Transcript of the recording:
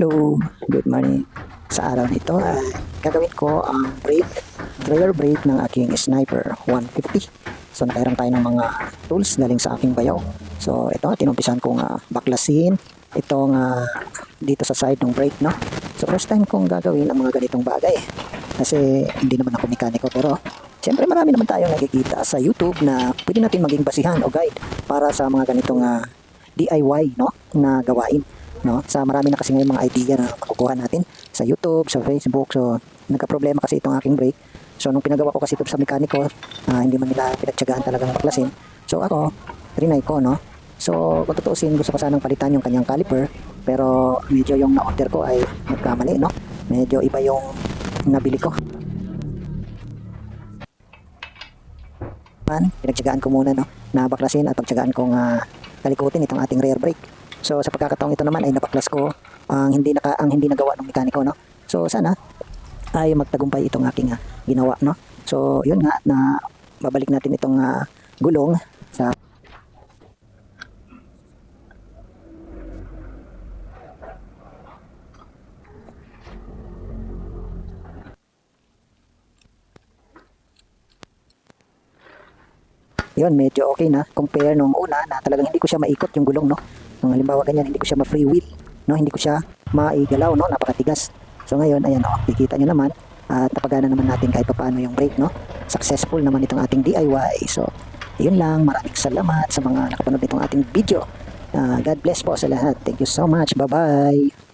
Hello, good morning. Sa araw nito ay gagawin ko ang trailer brake ng aking Sniper 150. So nakairam tayo ng mga tools galing sa aking bayaw. So ito, tinumpisan kong baklasin itong dito sa side ng brake, no? So first time kong gagawin ang mga ganitong bagay. Kasi hindi naman ako mekaniko, pero siyempre marami naman tayong nakikita sa YouTube na pwede natin maging basihan o guide para sa mga ganitong DIY, no, na gawain. No, sa marami na kasi ngayon mga idea na makukuha natin sa YouTube, sa Facebook. So nagka-problema kasi itong aking brake. So nung pinagawa ko kasi ito sa mekaniko, hindi man nila pinagtiyagaan talagang baklasin. So ako, trinay ko, no. So kung tutuusin, gusto ko sanang palitan yung kanyang caliper, pero medyo yung na-order ko ay nagkamali, no. Medyo iba yung nabili ko. Pinagtiyagaan ko muna, no, na baklasin at pagtiyagaan kong talikutin itong ating rear brake. So sa pagkakataong ito naman ay napaklas ko ang hindi nagawa ng mekaniko, no. So sana ay magtagumpay itong aking ginawa, no. So yun nga, na babalik natin itong gulong sa yun, medyo okay na compare nung una na talagang hindi ko siya maikot yung gulong, no. Kung halimbawa ganyan, hindi ko siya ma-free wheel, no, hindi ko siya maigalaw, no, napakatigas. So ngayon, ayan, kikita nyo naman at napagana naman natin kahit paano yung brake, no. Successful naman itong ating DIY. So yun lang, maraming salamat sa mga nakapanood nitong ating video. God bless po sa lahat. Thank you so much. Bye-bye.